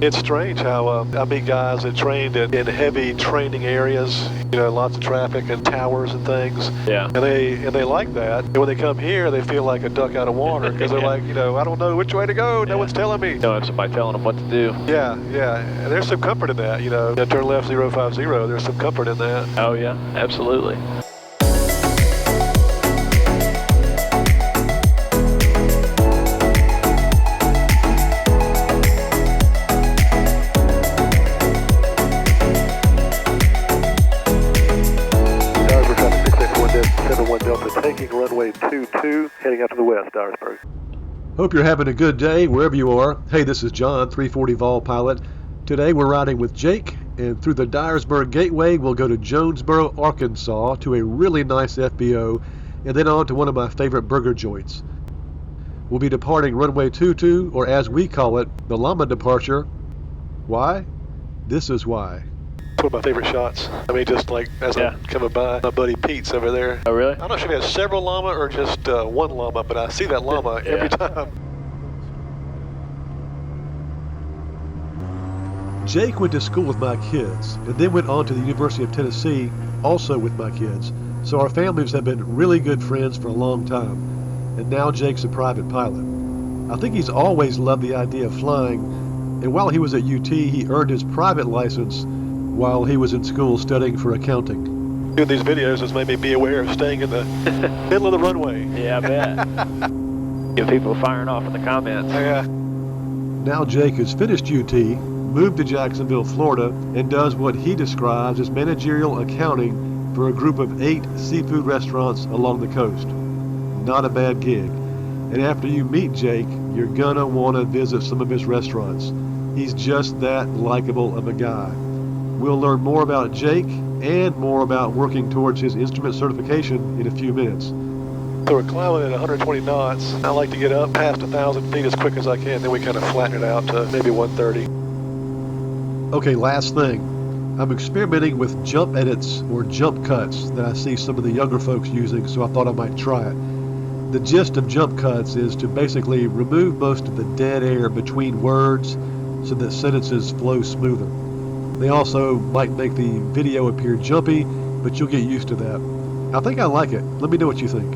It's strange how I meet guys that trained in heavy training areas, you know, lots of traffic and towers and things. Yeah. And they like that. And when they come here, they feel like a duck out of water because they're like, you know, I don't know which way to go. No one's telling me. Don't have somebody telling them what to do. Yeah, yeah. And there's some comfort in that, you know. Turn left 050. There's some comfort in that. Oh yeah, absolutely. Delta taking runway 22, heading out to the west, Dyersburg. Hope you're having a good day wherever you are. Hey, this is John, 340 Vol pilot. Today we're riding with Jake, and through the Dyersburg Gateway we'll go to Jonesboro, Arkansas, to a really nice FBO, and then on to one of my favorite burger joints. We'll be departing runway 22, or as we call it, the Llama departure. Why? This is why. It's one of my favorite shots. I mean, just like as I'm coming by, my buddy Pete's over there. Oh, really? I'm not sure if he has several llama or just one llama, but I see that llama every time. Jake went to school with my kids, and then went on to the University of Tennessee, also with my kids. So our families have been really good friends for a long time. And now Jake's a private pilot. I think he's always loved the idea of flying, and while he was at UT, he earned his private license while he was in school studying for accounting. Doing these videos has made me be aware of staying in the middle of the runway. Yeah, I bet. Get people firing off in the comments. Yeah. Now Jake has finished UT, moved to Jacksonville, Florida, and does what he describes as managerial accounting for a group of 8 seafood restaurants along the coast. Not a bad gig. And after you meet Jake, you're gonna want to visit some of his restaurants. He's just that likable of a guy. We'll learn more about Jake and more about working towards his instrument certification in a few minutes. So we're climbing at 120 knots. I like to get up past 1,000 feet as quick as I can, then we kind of flatten it out to maybe 130. Okay, last thing. I'm experimenting with jump edits or jump cuts that I see some of the younger folks using, so I thought I might try it. The gist of jump cuts is to basically remove most of the dead air between words so that sentences flow smoother. They also might make the video appear jumpy, but you'll get used to that. I think I like it. Let me know what you think.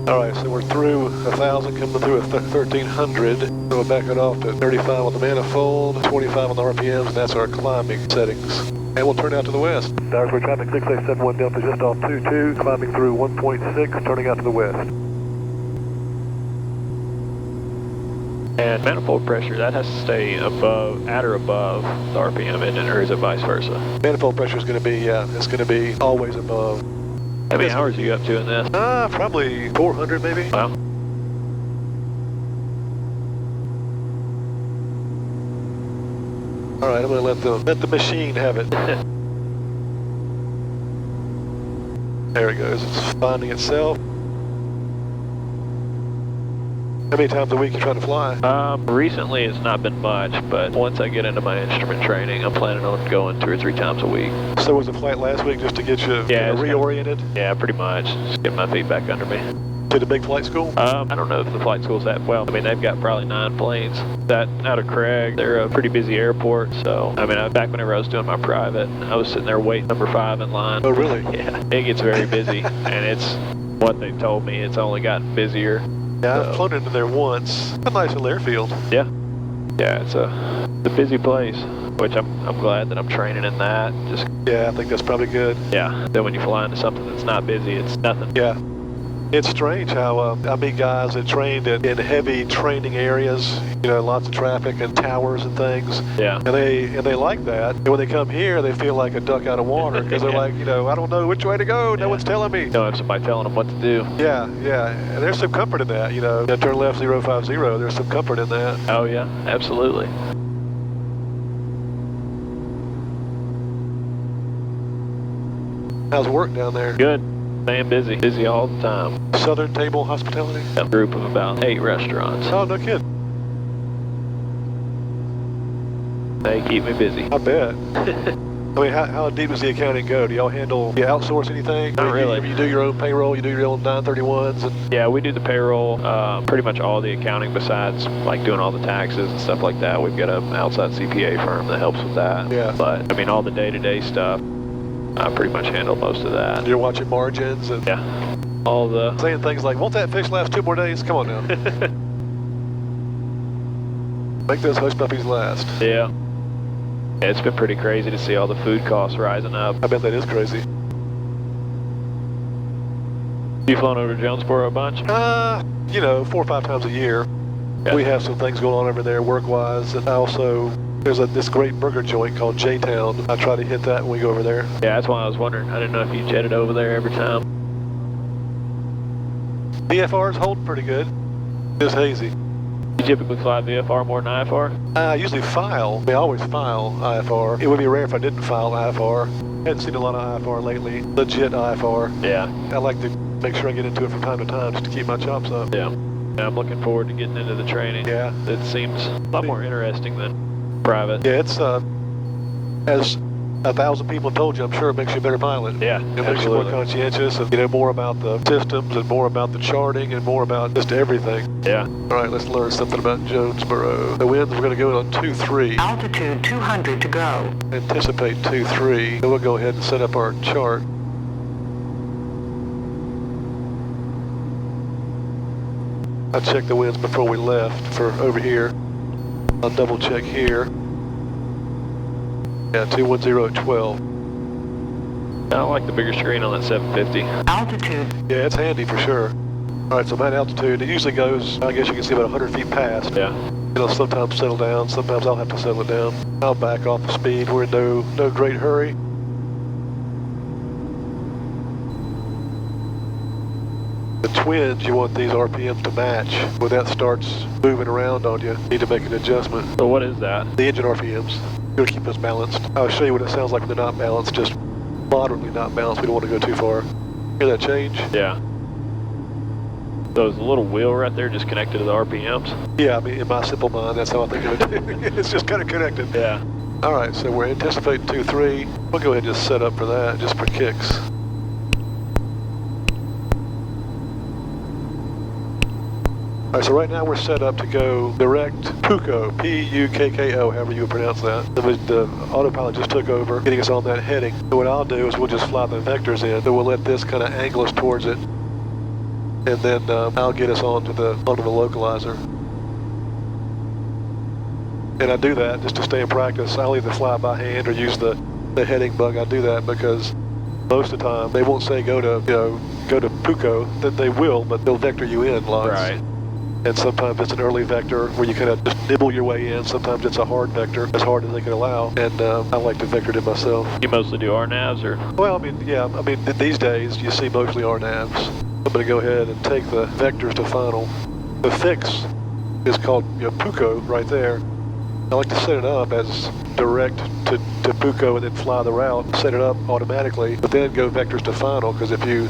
All right, so we're through 1,000, coming through 1,300. So we'll back it off to 35 on the manifold, 25 on the RPMs, and that's our climbing settings. And we'll turn out to the west. Dyersburg traffic 6871 Delta just off 22, climbing through 1.6, turning out to the west. And manifold pressure, that has to stay above, at or above the RPM, isn't it, or is it vice versa? Manifold pressure is going to be, it's going to be always above. How many hours are you up to in this? Probably 400 maybe. Wow. All right, I'm going to let the machine have it. There it goes, it's finding itself. How many times a week you try to fly? Recently it's not been much, but once I get into my instrument training, I'm planning on going 2 or 3 times a week. So was the flight last week just to get you reoriented? Yeah, pretty much. Just get my feet back under me. To the big flight school? I don't know if the flight school's that well. I mean, they've got probably 9 planes. That out of Craig, they're a pretty busy airport. So, I mean, back whenever I was doing my private, I was sitting there waiting number 5 in line. Oh, really? Yeah, it gets very busy, and it's what they told me. It's only gotten busier. Yeah, I've flown into there once. A nice little airfield. Yeah, yeah, it's a busy place, which I'm glad that I'm training in that. Yeah, I think that's probably good. Yeah, then when you fly into something that's not busy, it's nothing. Yeah. It's strange how I meet guys that trained in heavy training areas, you know, lots of traffic and towers and things. Yeah. And they like that. And when they come here, they feel like a duck out of water because they're like, you know, I don't know which way to go. No one's telling me. Don't have somebody telling them what to do. Yeah, yeah. And there's some comfort in that, you know. Turn left 050. There's some comfort in that. Oh yeah, absolutely. How's work down there? Good. Staying busy all the time. Southern Table Hospitality? A group of about 8 restaurants. Oh, no kidding. They keep me busy. I bet. I mean, how deep does the accounting go? Do y'all do you outsource anything? Not really. You do your own payroll, you do your own 931s? And Yeah, we do the payroll, pretty much all the accounting besides like doing all the taxes and stuff like that. We've got an outside CPA firm that helps with that. Yeah. But, I mean, all the day-to-day stuff, I pretty much handle most of that. you're watching margins and Yeah. All the... saying things like, won't that fish last 2 more days? Come on now. Make those hush puppies last. Yeah. Yeah, it's been pretty crazy to see all the food costs rising up. I bet that is crazy. You flown over to Jonesboro a bunch? You know, 4 or 5 times a year. Yeah. We have some things going on over there work-wise, and I also, there's this great burger joint called JTown. I try to hit that when we go over there. Yeah, that's why I was wondering. I didn't know if you jetted over there every time. VFR's holding pretty good. Just hazy. You typically fly VFR more than IFR? I usually file. I always file IFR. It would be rare if I didn't file IFR. Hadn't seen a lot of IFR lately. Legit IFR. Yeah. I like to make sure I get into it from time to time just to keep my chops up. Yeah. I'm looking forward to getting into the training. Yeah. It seems a lot more interesting than private. Yeah, it's, as 1,000 people told you, I'm sure it makes you a better pilot. Yeah, It makes you more conscientious and, you know, more about the systems and more about the charting and more about just everything. Yeah. All right, let's learn something about Jonesboro. The winds, we're going to go on 2-3. Altitude 200 to go. Anticipate 2-3. Then we'll go ahead and set up our chart. I checked the winds before we left for over here. I'll double check here. Yeah, 210 at 12. I like the bigger screen on that 750. Altitude. Yeah, it's handy for sure. All right, so I'm at altitude. It usually goes, I guess you can see about 100 feet past. Yeah. It'll sometimes settle down. Sometimes I'll have to settle it down. I'll back off the speed. We're in no great hurry. The twins, you want these RPMs to match. When that starts moving around on you, you need to make an adjustment. So what is that? The engine RPMs. You're gonna keep us balanced. I'll show you what it sounds like when they're not balanced, just moderately not balanced. We don't want to go too far. Hear that change? Yeah. So is the little wheel right there just connected to the RPMs? Yeah, I mean, in my simple mind, that's how I think of it. It's just kind of connected. Yeah. All right, so we're anticipating 2-3. We'll go ahead and just set up for that, just for kicks. All right, so right now we're set up to go direct Pucko, P-U-K-K-O, however you would pronounce that. The autopilot just took over, getting us on that heading. So what I'll do is we'll just fly the vectors in, so we'll let this kind of angle us towards it, and then I'll get us onto the localizer. And I do that just to stay in practice. I'll either fly by hand or use the heading bug. I do that because most of the time they won't say go to Pucko. That they will, but they'll vector you in lots. Right. And sometimes it's an early vector where you kind of just nibble your way in. Sometimes it's a hard vector, as hard as they can allow. And I like to vector it myself. You mostly do RNAVs or? Well, I mean, yeah. I mean, these days you see mostly RNAVs. I'm going to go ahead and take the vectors to final. The fix is called Pucko right there. I like to set it up as direct to Pucko and then fly the route, set it up automatically, but then go vectors to final, because if you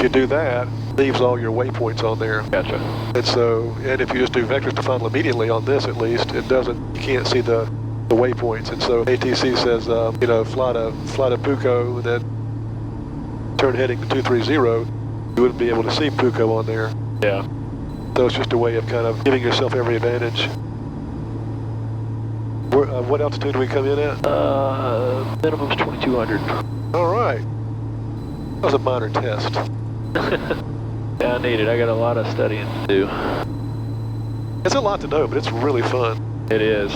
do that, it leaves all your waypoints on there. Gotcha. And if you just do vectors to final immediately on this, at least, you can't see the waypoints. And so ATC says, fly to Pucko and then turn heading to 230. You wouldn't be able to see Pucko on there. Yeah. So it's just a way of kind of giving yourself every advantage. What altitude do we come in at? Minimum's 2,200. All right. That was a minor test. Yeah, I need it. I got a lot of studying to do. It's a lot to know, but it's really fun. It is.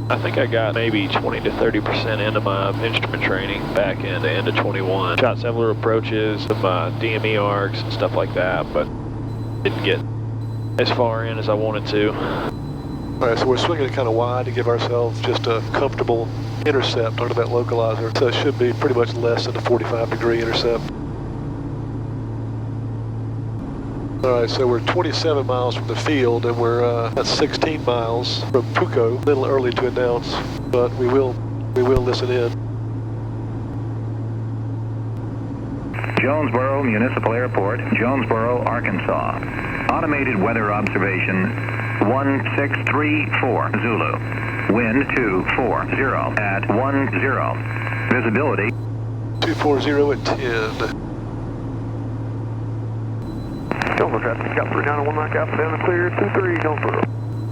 I think I got maybe 20 to 30% into my instrument training back in the end of 21. Shot several approaches, some DME arcs and stuff like that, but didn't get as far in as I wanted to. All right, so we're swinging it kind of wide to give ourselves just a comfortable intercept under that localizer. So it should be pretty much less than a 45-degree intercept. All right, so we're 27 miles from the field, and we're at 16 miles from Pucko. A little early to announce, but we will listen in. Jonesboro Municipal Airport, Jonesboro, Arkansas. Automated weather observation 1634 Zulu. Wind 240 at 10. Visibility 240 at 10. Jonesboro traffic, got 391 Mike Alpha down and clear, 23 Jonesboro.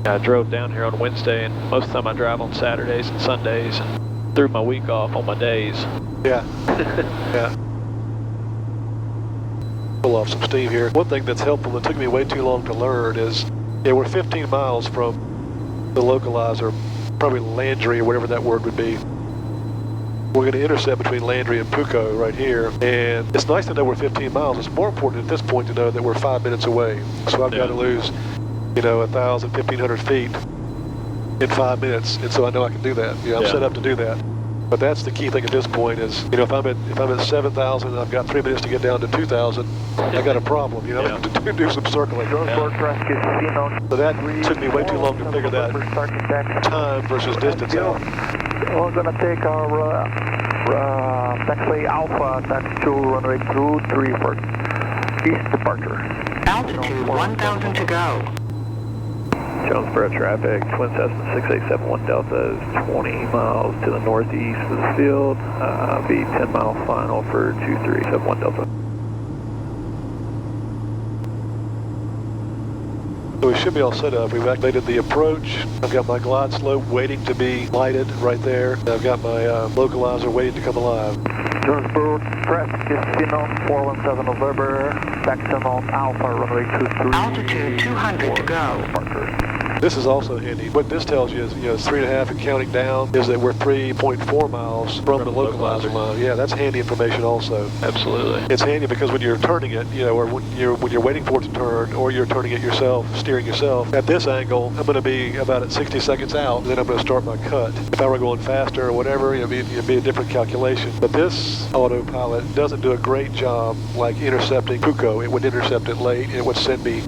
I drove down here on Wednesday, and most of the time I drive on Saturdays and Sundays, and threw my week off on my days. Yeah. Yeah. Pull off some steam here. One thing that's helpful that took me way too long to learn is, yeah, we're 15 miles from the localizer, probably Landry or whatever that word would be. We're going to intercept between Landry and Puco right here, and it's nice to know we're 15 miles. It's more important at this point to know that we're 5 minutes away. So I've got to lose, 1,000, 1,500 feet in 5 minutes, and so I know I can do that. I'm set up to do that. But that's the key thing at this point is, if I'm at 7,000 and I've got 3 minutes to get down to 2,000, I got a problem, to do some circling. Traffic is seen on. So that took me way too long to figure that time versus distance out. We're going to take our taxiway Alpha, taxi to runway 23 for east departure. Altitude 1,000 to go. Jonesboro traffic, Twin Cessna 6871 Delta is 20 miles to the northeast of the field. Be 10-mile final for 2371 Delta. So we should be all set up. We've activated the approach. I've got my glide slope waiting to be lighted right there. I've got my localizer waiting to come alive. Jonesboro traffic is seen on 417 November, taxi on Alpha, runway 23. Altitude 200 to go. Departure. This is also handy. What this tells you is, it's 3.5 and counting down, is that we're 3.4 miles from the localizer line. Yeah, that's handy information also. Absolutely. It's handy because when you're turning it, or when you're waiting for it to turn, or you're turning it yourself, steering yourself, at this angle, I'm going to be about at 60 seconds out, and then I'm going to start my cut. If I were going faster or whatever, it'd be a different calculation. But this autopilot doesn't do a great job like intercepting Puco. It would intercept it late. It would send me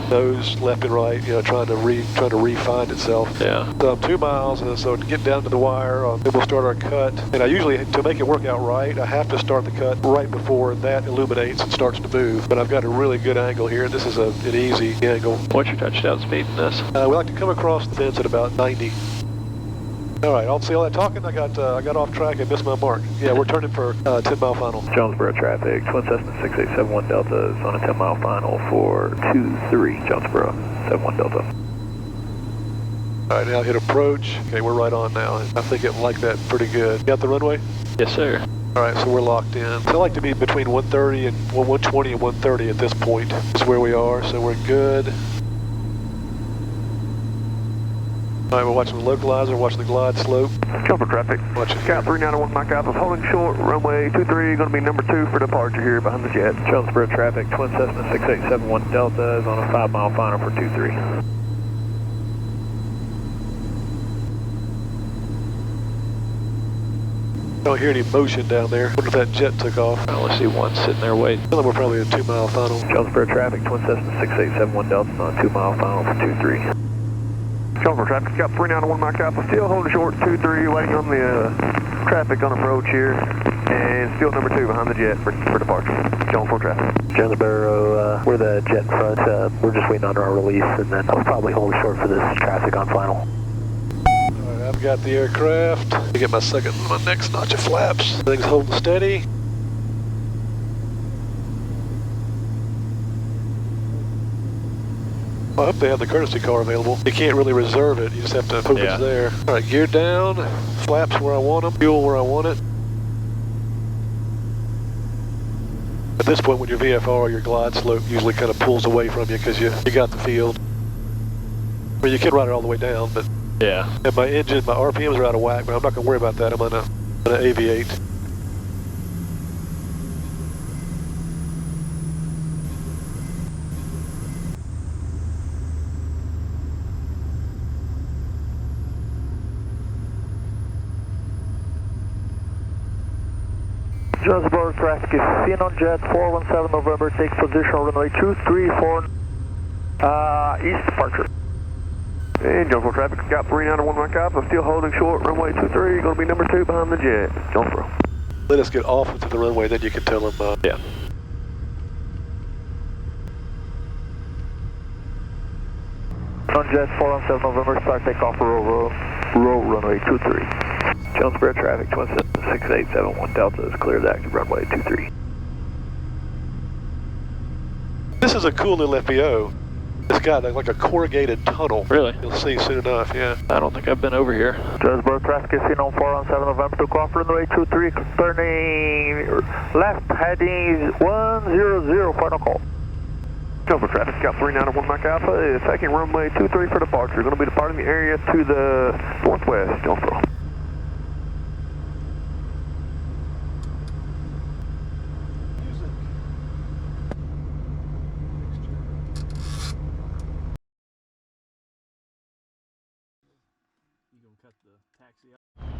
nose left and right, trying to re-find itself. Yeah. So I'm 2 miles, and so to get down to the wire, then we'll start our cut. And I usually, to make it work out right, I have to start the cut right before that illuminates and starts to move. But I've got a really good angle here. This is an easy angle. What's your touchdown speed in this? We like to come across the fence at about 90. All right, I'll see all that talking. I got off track and missed my mark. Yeah, we're turning for 10-mile final. Jonesboro traffic, Twin Cessna 6871 Delta is on a 10-mile final for 23 Jonesboro 71 Delta. All right, now hit approach. Okay, we're right on now. I think it liked that pretty good. Got the runway? Yes, sir. All right, so we're locked in. So I like to be between 130 and 120 and 130 at this point. Is where we are, so we're good. All right, we're watching the localizer, watching the glide slope. Jonesboro traffic. Watching Scout 391 Mike Alpha, holding short, runway 23, going to be number 2 for departure here behind the jet. Jonesboro traffic, Twin Cessna 6871 Delta is on a 5-mile final for 23. I don't hear any motion down there. Wonder if that jet took off. I only see one sitting there waiting. Well, we're probably a 2-mile final. Jonesboro traffic, Twin Cessna 6871 Delta is on a 2-mile final for 23. Jonesboro traffic, got 391 Mike Alpha, still holding short, 23, waiting on the traffic on approach here, and still number 2 behind the jet for departure. Jonesboro traffic. Jonesboro, we're the jet in front. We're just waiting on our release, and then I'll probably hold short for this traffic on final. All right, I've got the aircraft. I get my next notch of flaps. Everything's holding steady. I hope they have the courtesy car available. You can't really reserve it. You just have to hope it's there. All right, gear down, flaps where I want them, fuel where I want it. At this point, when you're VFR, your glide slope usually kind of pulls away from you because you got the field. Well, you can ride it all the way down, but and my engine, my RPMs are out of whack, but I'm not going to worry about that. I'm gonna aviate. Jonesboro traffic is seen on jet 417 November, take position on runway 234 east departure. And Jonesboro traffic got 391 Mike Alpha, still holding short, runway 23, going to be number 2 behind the jet. Jonesboro. Let us get off into the runway, then you can tell them. On jet 417 November, start takeoff for over. Roll runway 23. Jonesboro traffic, 276871 Delta is clear to active runway 23. This is a cool little FBO. It's got like a corrugated tunnel. Really? You'll see soon enough, yeah. I don't think I've been over here. Jonesboro traffic is seen on 417 November to off runway 23, turning left heading 100, final call. Jonesboro traffic, got 391 Mike Alpha, is taking runway 23 for departure. Going to be departing the area to the northwest, Jonesboro. You gonna cut the taxi out?